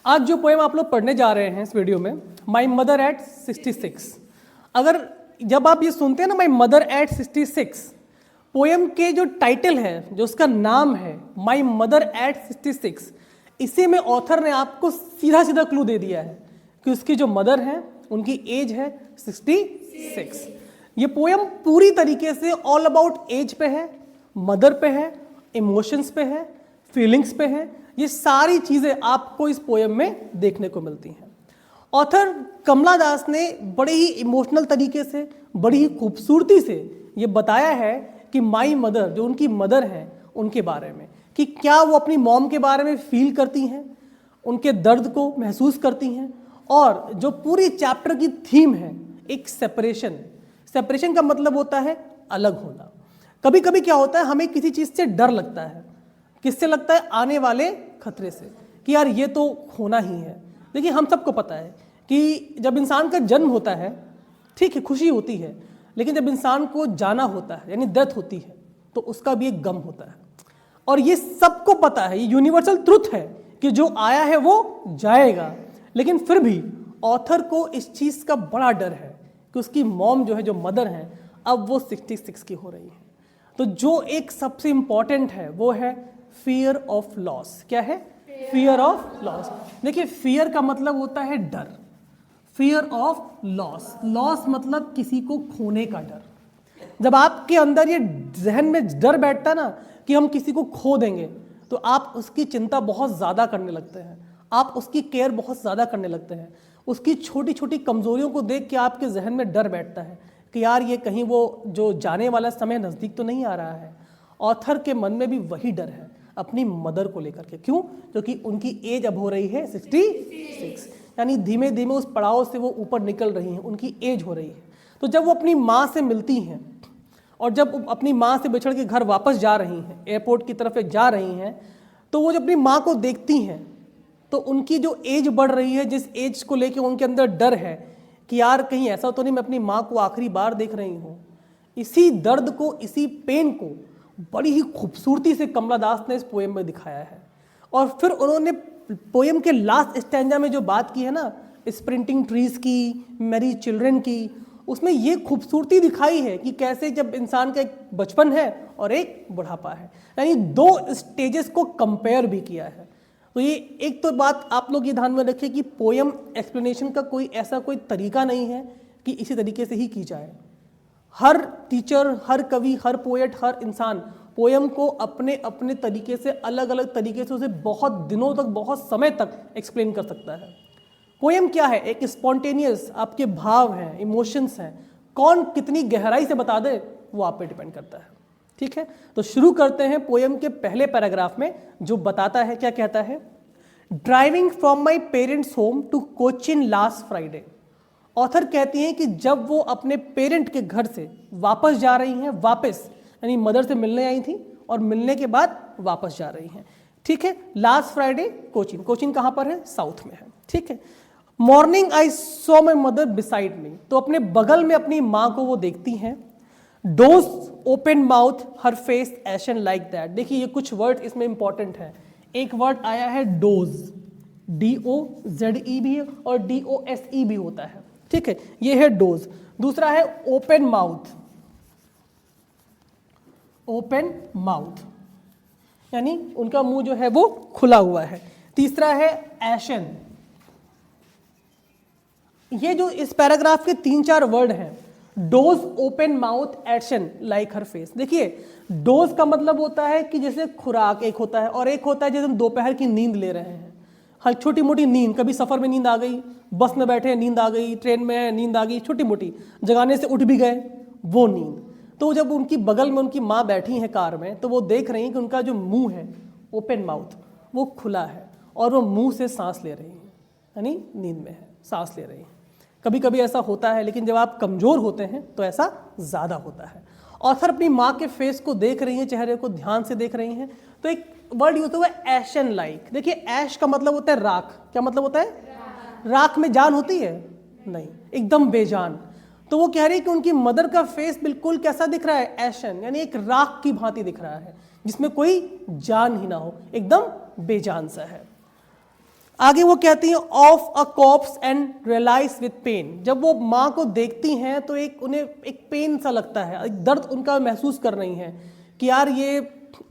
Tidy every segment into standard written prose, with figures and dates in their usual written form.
आज जो पोएम आप लोग पढ़ने जा रहे हैं इस वीडियो में, माई मदर एट 66, अगर जब आप ये सुनते हैं ना माई मदर एट 66, पोएम के जो टाइटल है, जो उसका नाम है माई मदर एट 66, इसी में ऑथर ने आपको सीधा सीधा क्लू दे दिया है कि उसकी जो मदर है उनकी एज है 66। ये पोएम पूरी तरीके से ऑल अबाउट एज पे है, मदर पे है, इमोशंस पे है, फीलिंग्स पे है। ये सारी चीजें आपको इस पोएम में देखने को मिलती हैं। ऑथर कमला दास ने बड़े ही इमोशनल तरीके से, बड़ी ही खूबसूरती से ये बताया है कि माई मदर, जो उनकी मदर है, उनके बारे में, कि क्या वो अपनी मॉम के बारे में फील करती हैं, उनके दर्द को महसूस करती हैं। और जो पूरी चैप्टर की थीम है एक सेपरेशन। सेपरेशन का मतलब होता है अलग होना। कभी कभी क्या होता है, हमें किसी चीज़ से डर लगता है। किससे लगता है? आने वाले खतरे से, कि यार ये तो होना ही है। देखिए, हम सबको पता है कि जब इंसान का जन्म होता है, ठीक है, खुशी होती है, लेकिन जब इंसान को जाना होता है, यानी डेथ होती है, तो उसका भी एक गम होता है। और ये सबको पता है, ये यूनिवर्सल ट्रुथ है कि जो आया है वो जाएगा। लेकिन फिर भी ऑथर को इस चीज़ का बड़ा डर है कि उसकी मॉम जो है, जो मदर है, अब वो 66 की हो रही है। तो जो एक सबसे इंपॉर्टेंट है वो है फियर ऑफ लॉस। क्या है? Fear of loss. देखिए, फियर का मतलब होता है डर, फियर ऑफ लॉस। लॉस मतलब किसी को खोने का डर। जब आपके अंदर ये जहन में डर बैठता ना कि हम किसी को खो देंगे, तो आप उसकी चिंता बहुत ज़्यादा करने लगते हैं, आप उसकी केयर बहुत ज़्यादा करने लगते हैं। उसकी छोटी छोटी कमज़ोरियों को देख के आपके जहन में डर बैठता है कि यार ये कहीं वो जो जाने वाला समय नज़दीक तो नहीं आ रहा है। ऑथर के मन में भी वही डर है अपनी मदर को लेकर के। क्यों? क्योंकि उनकी एज अब हो रही है 66, यानी धीमे धीमे उस पड़ाव से वो ऊपर निकल रही हैं, उनकी एज हो रही है। तो जब वो अपनी माँ से मिलती हैं और जब अपनी माँ से बिछड़ के घर वापस जा रही हैं, एयरपोर्ट की तरफ जा रही हैं, तो वो जब अपनी माँ को देखती हैं तो उनकी जो एज बढ़ रही है, जिस एज को लेके उनके अंदर डर है कि यार कहीं ऐसा तो नहीं मैं अपनी माँ को आखिरी बार देख रही हूँ, इसी दर्द को, इसी पेन को बड़ी ही खूबसूरती से कमला दास ने इस पोएम में दिखाया है। और फिर उन्होंने पोएम के लास्ट स्टैंजा में जो बात की है ना, स्प्रिंटिंग ट्रीज की, मैरी चिल्ड्रन की, उसमें ये खूबसूरती दिखाई है कि कैसे जब इंसान का एक बचपन है और एक बुढ़ापा है, यानी दो स्टेजेस को कंपेयर भी किया है। तो ये एक तो बात आप लोग ये ध्यान में रखें कि पोएम एक्सप्लेनेशन का कोई ऐसा कोई तरीका नहीं है कि इसी तरीके से ही की जाए। हर टीचर, हर कवि, हर पोएट, हर इंसान पोएम को अपने अपने तरीके से, अलग अलग तरीके से उसे बहुत दिनों तक, बहुत समय तक एक्सप्लेन कर सकता है। पोएम क्या है? एक स्पॉन्टेनियस, आपके भाव हैं, इमोशंस हैं। कौन कितनी गहराई से बता दे वो आप पे डिपेंड करता है। ठीक है, तो शुरू करते हैं पोएम के पहले पैराग्राफ में, जो बताता है, क्या कहता है? Driving from my parents home to Cochin last Friday. Author कहती हैं कि जब वो अपने पेरेंट के घर से वापस जा रही हैं, वापस यानी मदर से मिलने आई थी और मिलने के बाद वापस जा रही हैं। ठीक है, लास्ट फ्राइडे कोचिन। कोचिन कहाँ पर है? साउथ में है। ठीक है, morning I saw my mother beside me. तो अपने बगल में अपनी माँ को वो देखती हैं। Does open mouth her face ation like that. देखिए, ये कुछ वर्ड इसमें इंपॉर्टेंट है। एक वर्ड आया है डोज, DOZE भी है और DOSE भी होता है। ठीक है, ये है डोज। दूसरा है ओपन माउथ, ओपन माउथ यानी उनका मुंह जो है वो खुला हुआ है। तीसरा है एशन। ये जो इस पैराग्राफ के 3-4 वर्ड हैं, does, open mouth, action like her face. देखिए, डोज का मतलब होता है कि जैसे खुराक एक होता है, और एक होता है जैसे हम दोपहर की नींद ले रहे हैं। हर छोटी मोटी नींद, कभी सफ़र में नींद आ गई, बस में बैठे नींद आ गई, ट्रेन में नींद आ गई, छोटी मोटी, जगाने से उठ भी गए, वो नींद। तो जब उनकी बगल में उनकी माँ बैठी हैं कार में, तो वो देख रही हैं कि उनका जो मुंह है, ओपन माउथ, वो खुला है और वो मुंह से सांस ले रही हैं, यानी नींद में है, सांस ले रही हैं। कभी कभी ऐसा होता है, लेकिन जब आप कमज़ोर होते हैं तो ऐसा ज़्यादा होता है। ऑथर अपनी माँ के फेस को देख रही हैं, चेहरे को ध्यान से देख रही हैं, तो एक वर्ड यूज हुआ है एशन लाइक। देखिए, ऐश का मतलब होता है राख। क्या मतलब होता है? राख में जान होती है? नहीं, एकदम बेजान। तो वो कह रही है कि उनकी मदर का फेस बिल्कुल कैसा दिख रहा है? एशन, यानी एक राख की भांति दिख रहा है, जिसमें कोई जान ही ना हो, एकदम बेजान सा है। आगे वो कहती हैं of a corpse and realise with pain. जब वो माँ को देखती हैं तो उन्हें एक पेन सा लगता है, एक दर्द उनका महसूस कर रही हैं कि यार ये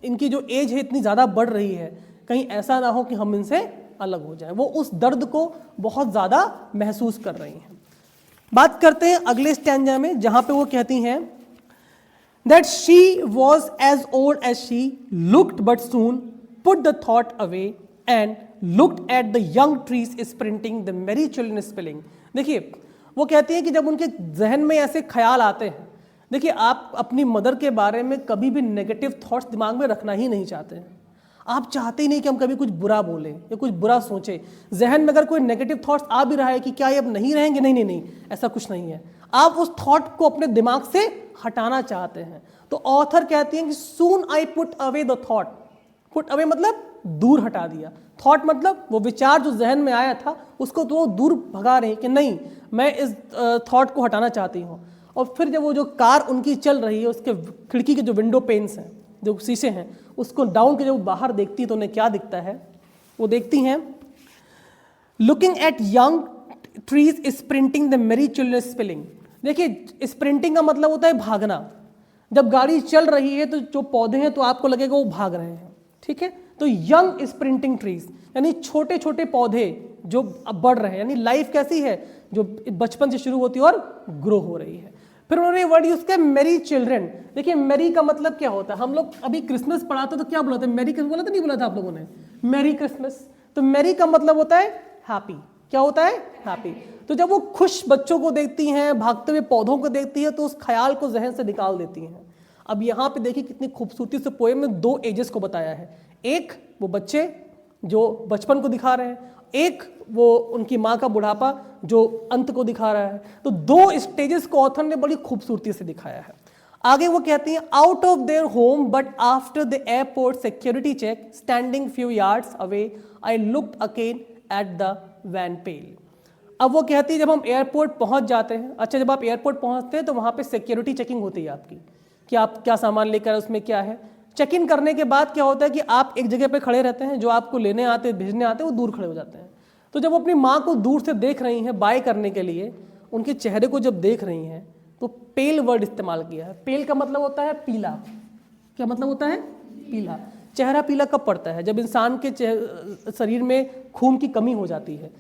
इनकी जो एज है इतनी ज़्यादा बढ़ रही है, कहीं ऐसा ना हो कि हम इनसे अलग हो जाए। वो उस दर्द को बहुत ज़्यादा महसूस कर रही हैं। बात करते हैं अगले स्टैंजा में, जहाँ पे वो कहती हैं that she was as old as she looked but soon put the thought away and looked at the young trees sprinting, the merry children spilling। देखिए वो कहती हैं कि जब उनके जहन में ऐसे ख्याल आते हैं, देखिए आप अपनी मदर के बारे में कभी भी नेगेटिव थॉट्स दिमाग में रखना ही नहीं चाहते हैं। आप चाहते ही नहीं कि हम कभी कुछ बुरा बोलें या कुछ बुरा सोचें। जहन में अगर कोई नेगेटिव थॉट्स आ भी रहा है कि क्या ये अब नहीं रहेंगे, नहीं नहीं नहीं, ऐसा कुछ नहीं है। आप उस थॉट को अपने दिमाग से हटाना चाहते हैं। तो ऑथर कहती हैं कि soon I put away the thought. Put away मतलब दूर हटा दिया, थॉट मतलब वो विचार जो जहन में आया था उसको तो वो दूर भगा रहे हैं कि नहीं, मैं इस थॉट को हटाना चाहती हूँ। और फिर जब वो जो कार उनकी चल रही है, उसके खिड़की के जो विंडो पेन्स हैं, जो शीशे हैं, उसको डाउन के जब बाहर देखती है तो उन्हें क्या दिखता है? वो देखती हैं looking at young trees sprinting the मेरी चिल्ड्रन स्पिलिंग। देखिए स्प्रिंटिंग का मतलब होता है भागना। जब गाड़ी चल रही है तो जो पौधे हैं तो आपको लगेगा वो भाग रहे हैं, ठीक है। तो यंग स्प्रिंटिंग ट्रीज यानी छोटे छोटे पौधे जो अब बढ़ रहे हैं, यानी लाइफ कैसी है जो बचपन से शुरू होती है और ग्रो हो रही है। फिर उन्होंने वर्ड यूज किया मेरी चिल्ड्रन। देखिए मेरी का मतलब क्या होता है? हम लोग अभी क्रिसमस पढ़ाते तो क्या बुलाते हैं? मेरी क्रिसमस बोला था, नहीं बोला था आप लोगों ने? मेरी क्रिसमस। तो मेरी का मतलब होता है हैप्पी। क्या होता है? हैप्पी। तो जब वो खुश बच्चों को देखती हैं, भागते हुए पौधों को देखती है, तो उस ख्याल को जहन से निकाल देती हैं। अब यहाँ पे देखिए कितनी खूबसूरती से पोएम में दो एजेस को बताया है। एक वो बच्चे जो बचपन को दिखा रहे हैं, एक वो उनकी माँ का बुढ़ापा जो अंत को दिखा रहा है। तो दो स्टेजेस को ऑथर ने बड़ी खूबसूरती से दिखाया है। आगे वो कहती हैं out of their home but after the airport security check standing few yards away I looked again at the wan pale. अब वो कहती है जब हम एयरपोर्ट पहुंच जाते हैं, अच्छा जब आप एयरपोर्ट पहुंचते हैं तो वहाँ पे सिक्योरिटी चेकिंग होती है आपकी कि आप क्या सामान लेकर, उसमें क्या है। चेक इन करने के बाद क्या होता है कि आप एक जगह पे खड़े रहते हैं, जो आपको लेने आते हैं, भेजने आते हैं, वो दूर खड़े हो जाते हैं। तो जब वो अपनी माँ को दूर से देख रही हैं बाय करने के लिए, उनके चेहरे को जब देख रही हैं तो पेल वर्ड इस्तेमाल किया है। पेल का मतलब होता है पीला। क्या मतलब होता है? पीला। चेहरा पीला कब पड़ता है? जब इंसान के शरीर में खून की कमी हो जाती है,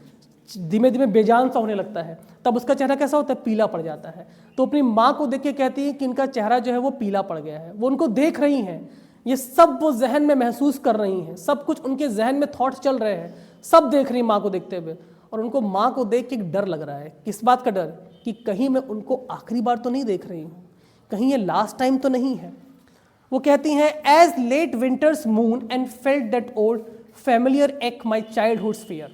धीमे धीमे बेजान सा होने लगता है, तब उसका चेहरा कैसा होता है? पीला पड़ जाता है। तो अपनी माँ को देख के कहती है कि इनका चेहरा जो है वो पीला पड़ गया है। वो उनको देख रही हैं, ये सब वो जहन में महसूस कर रही हैं, सब कुछ उनके जहन में थॉट्स चल रहे हैं, सब देख रही माँ को देखते हुए। और उनको माँ को देख के एक डर लग रहा है। किस बात का डर? कि कहीं मैं उनको आखिरी बार तो नहीं देख रही हूँ, कहीं ये लास्ट टाइम तो नहीं है। वो कहती हैं as late winter's moon and felt that old familiar ache my childhoods fear.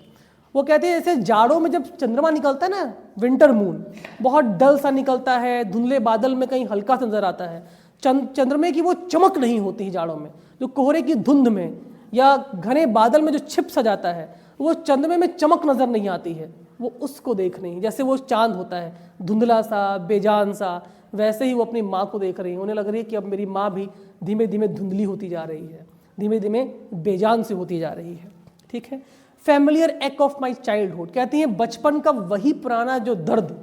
वो कहते हैं जैसे जाड़ों में जब चंद्रमा निकलता है ना, विंटर मून बहुत डल सा निकलता है, धुंधले बादल में कहीं हल्का सा नजर आता है, चंद्रमा की वो चमक नहीं होती है जाड़ों में, जो कोहरे की धुंध में या घने बादल में जो छिप सा जाता है, वो चंद्रमा में चमक नजर नहीं आती है। वो उसको देख रही है, जैसे वो चांद होता है धुंधला सा, बेजान सा, वैसे ही वो अपनी माँ को देख रही है। उन्हें लग रही है कि अब मेरी माँ भी धीमे धीमे धुंधली होती जा रही है, धीमे धीमे बेजान से होती जा रही है। ठीक है। फैमिलियर एक ऑफ माई चाइल्डहुड, कहती हैं बचपन का वही पुराना जो दर्द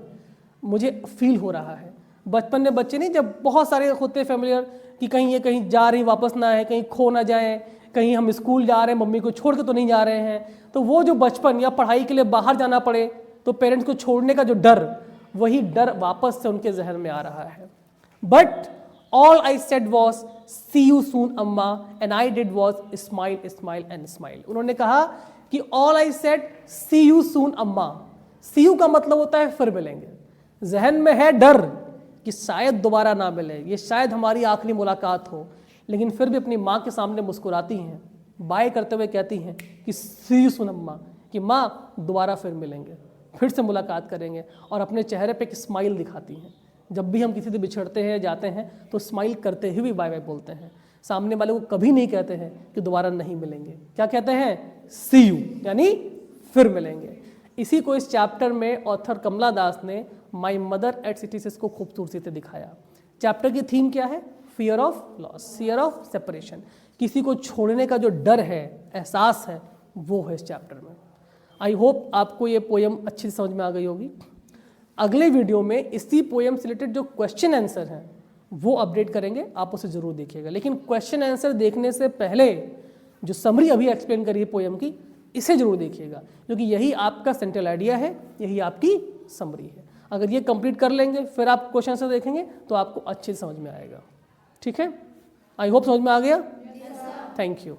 मुझे फील हो रहा है। बचपन में बच्चे नहीं, जब बहुत सारे होते हैं फैमिलियर कि कहीं ये कहीं जा रही वापस ना आए, कहीं खो ना जाए, कहीं हम स्कूल जा रहे हैं मम्मी को छोड़ के तो नहीं जा रहे हैं, तो वो जो बचपन या पढ़ाई के लिए बाहर जाना पड़े तो पेरेंट्स को छोड़ने का जो डर, वही डर वापस से उनके जहन में आ रहा है। But all I said was see you soon Amma and I did was smile smile and smile. उन्होंने कहा कि all I said see you soon Amma. See you का मतलब होता है फिर मिलेंगे। जहन में है डर कि शायद दोबारा ना मिले, ये शायद हमारी आखिरी मुलाकात हो, लेकिन फिर भी अपनी माँ के सामने मुस्कुराती हैं, बाय करते हुए कहती हैं कि सी यू सून अम्मा, कि माँ दोबारा फिर मिलेंगे, फिर से मुलाकात करेंगे, और अपने चेहरे पे एक स्माइल दिखाती हैं। जब भी हम किसी से बिछड़ते हैं, जाते हैं, तो स्माइल करते हुए बाय बाय बोलते हैं। सामने वाले को कभी नहीं कहते हैं कि दोबारा नहीं मिलेंगे, क्या कहते हैं? सी यू, यानी फिर मिलेंगे। इसी को इस चैप्टर में ऑथर कमला दास ने माई मदर एट 66 को खूबसूरती से दिखाया। चैप्टर की थीम क्या है? Fear of loss, fear of separation. किसी को छोड़ने का जो डर है, एहसास है, वो है इस चैप्टर में। आई होप आपको ये पोएम अच्छी समझ में आ गई होगी। अगले वीडियो में इसी पोएम से रिलेटेड जो क्वेश्चन आंसर हैं वो अपडेट करेंगे, आप उसे ज़रूर देखिएगा। लेकिन क्वेश्चन आंसर देखने से पहले जो समरी अभी एक्सप्लेन करी है पोएम की, इसे जरूर देखिएगा, क्योंकि यही आपका सेंट्रल आइडिया है, यही आपकी समरी है। अगर ये कंप्लीट कर लेंगे फिर आप क्वेश्चन आंसर देखेंगे तो आपको अच्छे से समझ में आएगा। ठीक है, आई होप समझ में आ गया। Thank you.